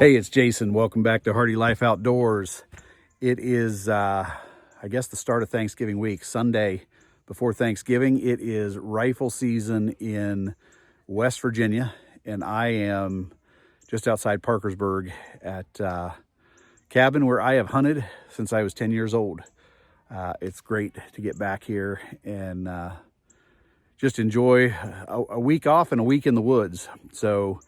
Hey, it's Jason. Welcome back to Hardy Life Outdoors. It is, I guess, the start of Thanksgiving week, Sunday before Thanksgiving. It is rifle season in West Virginia, and I am just outside Parkersburg at a cabin where I have hunted since I was 10 years old. It's great to get back here and just enjoy a week off and a week in the woods. So,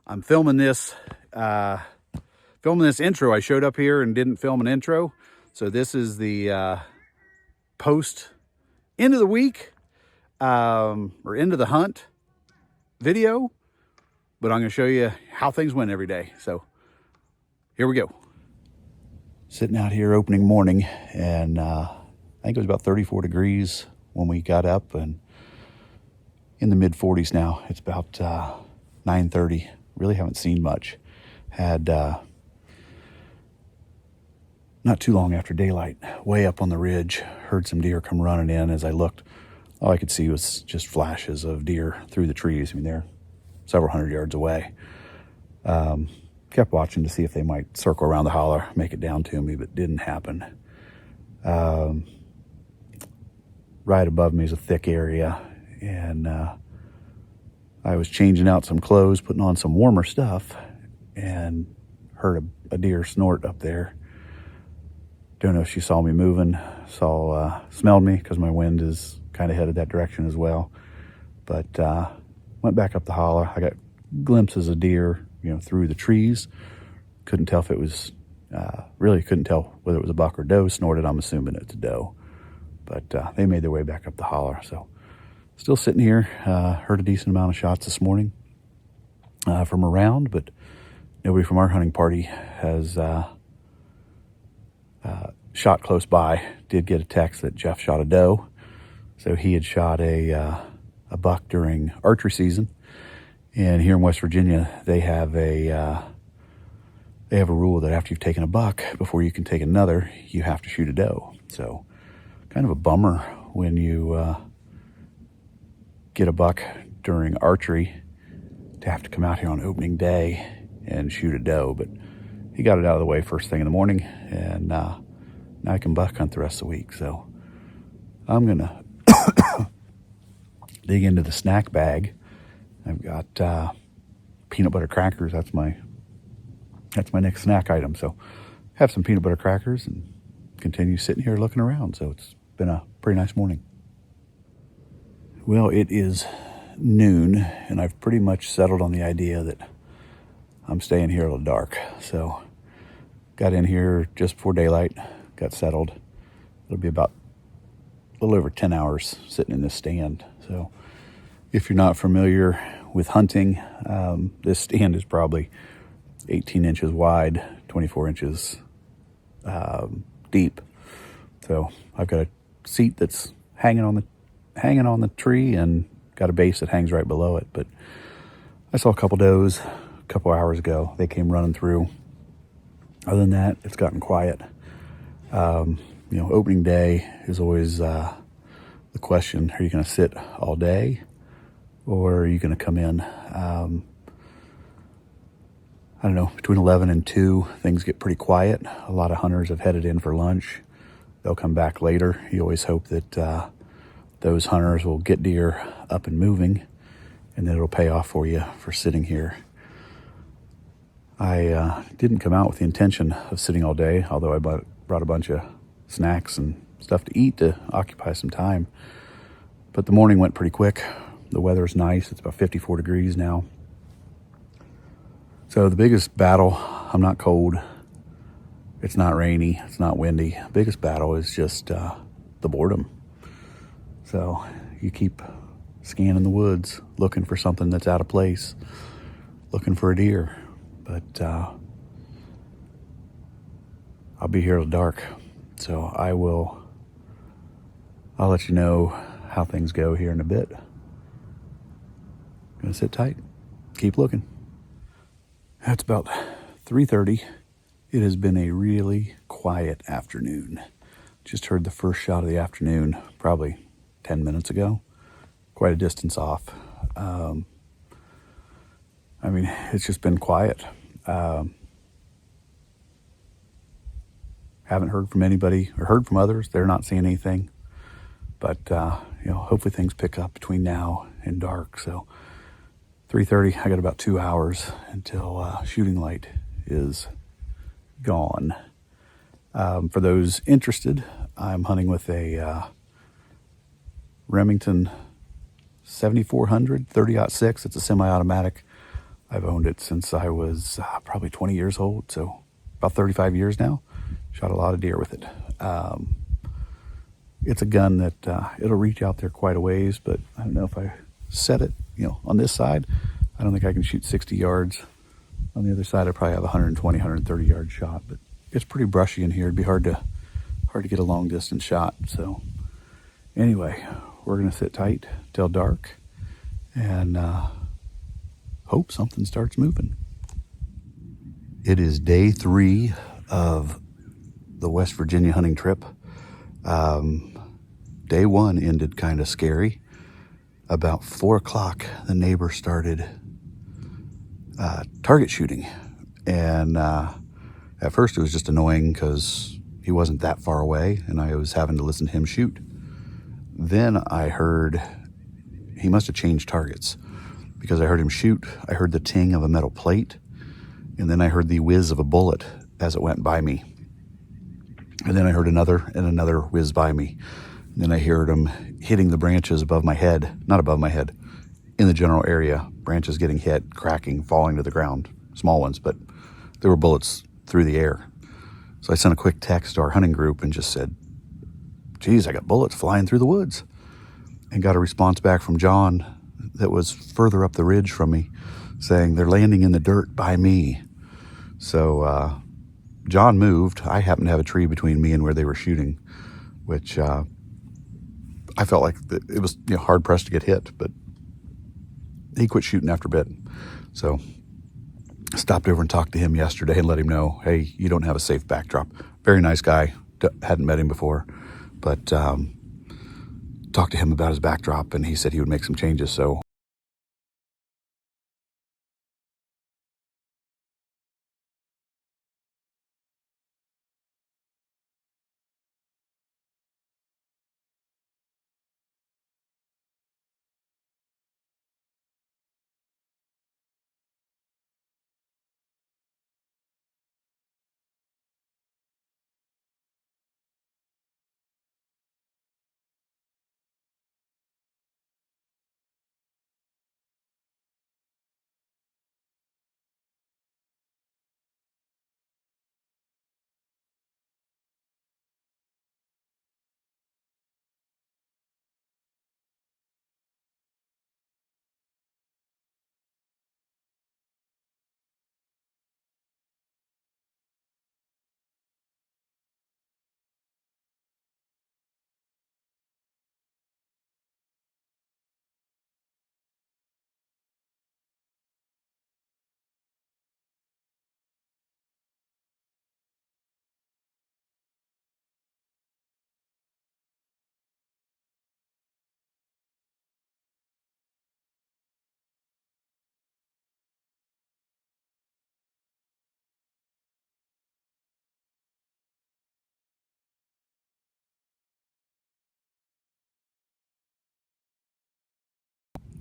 I'm filming this intro. I showed up here and didn't film an intro. So this is the post end of the week or end of the hunt video. But I'm going to show you how things went every day. So here we go. Sitting out here opening morning, and I think it was about 34 degrees when we got up, and in the mid 40s now. It's about 9:30. Really haven't seen much. Had not too long after daylight, way up on the ridge, heard some deer come running in. As I looked, all I could see was just flashes of deer through the trees. I mean, they're several hundred yards away. Kept watching to see if they might circle around the holler, make it down to me, but didn't happen. Right above me is a thick area, and I was changing out some clothes, putting on some warmer stuff, and heard a deer snort up there. Don't know if she saw me moving, smelled me, because my wind is kind of headed that direction as well. But went back up the holler. I got glimpses of deer, through the trees. Couldn't tell if it was, really couldn't tell whether it was a buck or doe snorted. I'm assuming it's a doe. But they made their way back up the holler, so still sitting here. Heard a decent amount of shots this morning from around, but nobody from our hunting party has shot close by. Did get a text that Jeff shot a doe, so he had shot a buck during archery season. And here in West Virginia, they have a rule that after you've taken a buck, before you can take another, you have to shoot a doe. So kind of a bummer when you get a buck during archery to have to come out here on opening day and shoot a doe. But he got it out of the way first thing in the morning, and now I can buck hunt the rest of the week. So I'm gonna dig into the snack bag. I've got peanut butter crackers. That's my next snack item. So have some peanut butter crackers and continue sitting here looking around. So it's been a pretty nice morning. Well, it is noon, and I've pretty much settled on the idea that I'm staying here till dark. So got in here just before daylight, got settled. It'll be about a little over 10 hours sitting in this stand. So if you're not familiar with hunting, this stand is probably 18 inches wide, 24 inches deep. So I've got a seat that's hanging on the tree, and got a base that hangs right below it. But I saw a couple does a couple hours ago. They came running through. Other than that, it's gotten quiet. Opening day is always the question: are you going to sit all day, or are you going to come in? I don't know, between 11 and 2, things get pretty quiet. A lot of hunters have headed in for lunch. They'll come back later. You always hope that those hunters will get deer up and moving, and then it'll pay off for you for sitting here. I didn't come out with the intention of sitting all day, although I brought a bunch of snacks and stuff to eat to occupy some time. But the morning went pretty quick. The weather's nice. It's about 54 degrees now. So the biggest battle, I'm not cold. It's not rainy. It's not windy. The biggest battle is just the boredom. So you keep scanning the woods, looking for something that's out of place, looking for a deer. But I'll be here till dark. So I'll let you know how things go here in a bit. Gonna sit tight, keep looking. That's about 3:30. It has been a really quiet afternoon. Just heard the first shot of the afternoon, probably 10 minutes ago. Quite a distance off. I mean, it's just been quiet. Haven't heard from anybody or heard from others. They're not seeing anything. But, hopefully things pick up between now and dark. So 3:30, I got about 2 hours until shooting light is gone. For those interested, I'm hunting with a Remington 7400 30-06. It's a semi-automatic. I've owned it since I was probably 20 years old, so about 35 years now. Shot a lot of deer with it. It's a gun that it'll reach out there quite a ways, but I don't know if I set it, on this side, I don't think I can shoot 60 yards. On the other side, I probably have 120, 130 yard shot, but it's pretty brushy in here. It'd be hard to get a long distance shot. So anyway, we're going to sit tight till dark and hope something starts moving. It is day 3 of the West Virginia hunting trip. Day 1 ended kind of scary. About 4 o'clock, the neighbor started target shooting. And at first it was just annoying because he wasn't that far away and I was having to listen to him shoot. Then I heard he must have changed targets because I heard him shoot. I heard the ting of a metal plate, and then I heard the whiz of a bullet as it went by me. And then I heard another and another whiz by me. And then I heard him hitting the branches above my head, not above my head, in the general area. Branches getting hit, cracking, falling to the ground. Small ones, but there were bullets through the air. So I sent a quick text to our hunting group and just said, geez, I got bullets flying through the woods. And got a response back from John that was further up the ridge from me saying they're landing in the dirt by me. So John moved. I happened to have a tree between me and where they were shooting, which I felt like it was hard pressed to get hit, but he quit shooting after a bit. So I stopped over and talked to him yesterday and let him know, hey, you don't have a safe backdrop. Very nice guy. Hadn't met him before, but talked to him about his backdrop and he said he would make some changes. So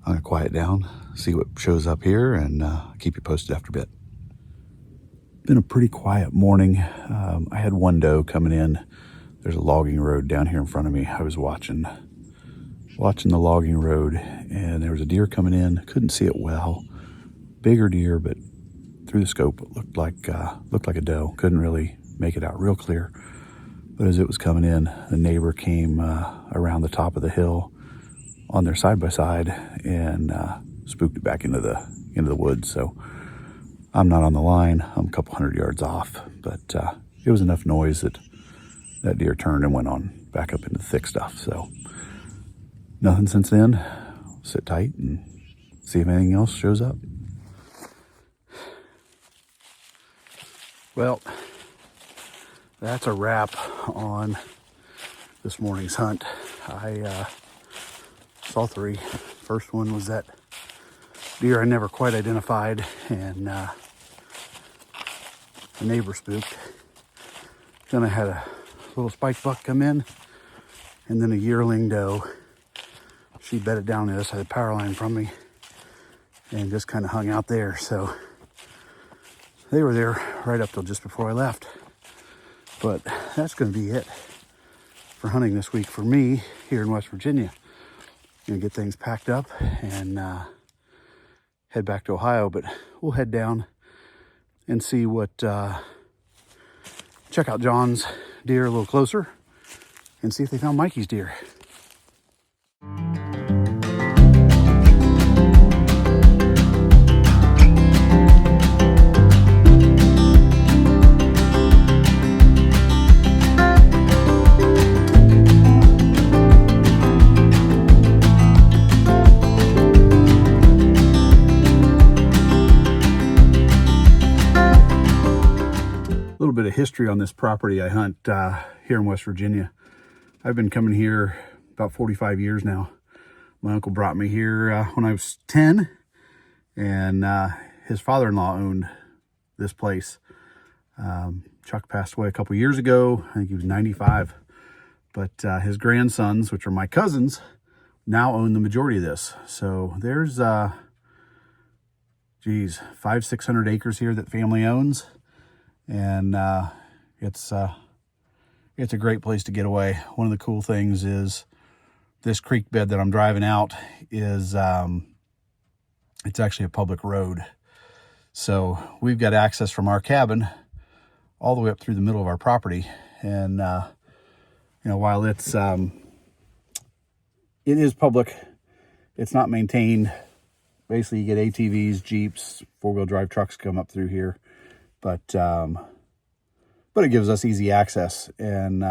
I'm going to quiet down, see what shows up here, and keep you posted after a bit. Been a pretty quiet morning. I had one doe coming in. There's a logging road down here in front of me. I was watching the logging road, and there was a deer coming in. Couldn't see it well. Bigger deer, but through the scope, it looked like a doe. Couldn't really make it out real clear. But as it was coming in, the neighbor came around the top of the hill on their side-by-side and spooked it back into the woods. So I'm not on the line. I'm a couple hundred yards off, but it was enough noise that deer turned and went on back up into the thick stuff. So nothing since then. Sit tight and see if anything else shows up. Well, that's a wrap on this morning's hunt. I saw 3. First one was that deer I never quite identified, and the neighbor spooked. Then I had a little spike buck come in, and then a yearling doe. She bedded down the other side of the power line from me and just kind of hung out there. So they were there right up till just before I left. But that's going to be it for hunting this week for me here in West Virginia. Gonna get things packed up and head back to Ohio, but we'll head down and see what, check out John's deer a little closer and see if they found Mikey's deer. A little bit of history on this property. I hunt here in West Virginia. I've been coming here about 45 years now. My uncle brought me here when I was 10, and his father-in-law owned this place. Chuck passed away a couple years ago. I think he was 95. But his grandsons, which are my cousins, now own the majority of this. So there's, 500-600 acres here that family owns. And it's a great place to get away. One of the cool things is this creek bed that I'm driving out is it's actually a public road. So we've got access from our cabin all the way up through the middle of our property. And while it is public, it's not maintained. Basically, you get ATVs, Jeeps, four-wheel drive trucks come up through here. But it gives us easy access, and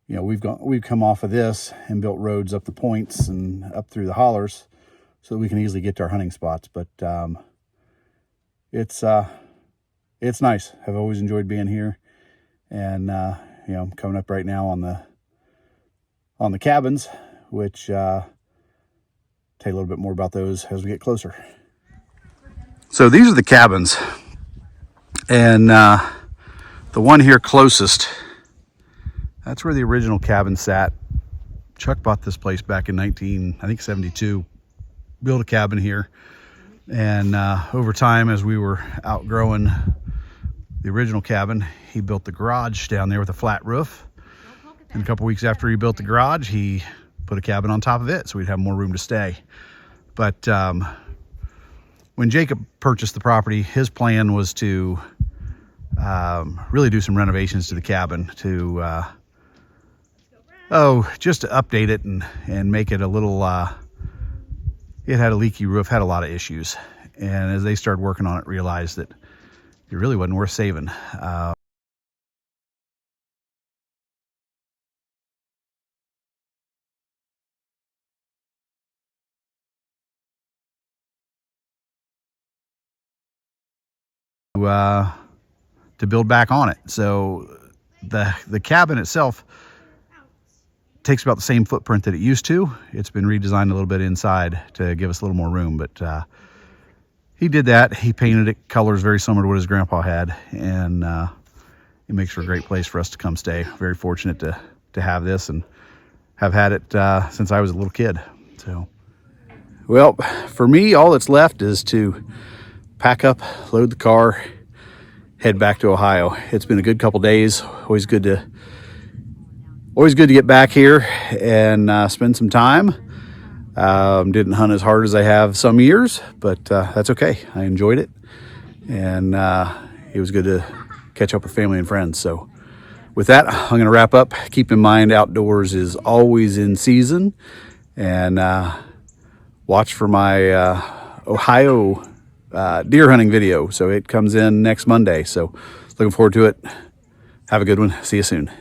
we've come off of this and built roads up the points and up through the hollers so that we can easily get to our hunting spots. But it's nice. I've always enjoyed being here, and I'm coming up right now on the cabins, which tell you a little bit more about those as we get closer. So these are the cabins. And the one here closest, that's where the original cabin sat. Chuck bought this place back in 1972, built a cabin here. And over time, as we were outgrowing the original cabin, he built the garage down there with a flat roof. And a couple weeks after he built the garage, he put a cabin on top of it so we'd have more room to stay. But when Jacob purchased the property, his plan was to really do some renovations to the cabin to just to update it and make it a little it had a leaky roof, had a lot of issues, and as they started working on it, realized that it really wasn't worth saving. To build back on it. So the cabin itself takes about the same footprint that it used to. It's been redesigned a little bit inside to give us a little more room, but he did that. He painted it colors very similar to what his grandpa had, and it makes for a great place for us to come stay. Very fortunate to have this and have had it since I was a little kid. So, well, for me, all that's left is to pack up, load the car, head back to Ohio. It's been a good couple days. Always good to get back here and spend some time. Didn't hunt as hard as I have some years, but that's okay. I enjoyed it, and it was good to catch up with family and friends. So with that, I'm going to wrap up. Keep in mind, outdoors is always in season, and watch for my Ohio deer hunting video. So it comes in next Monday. So looking forward to it. Have a good one. See you soon.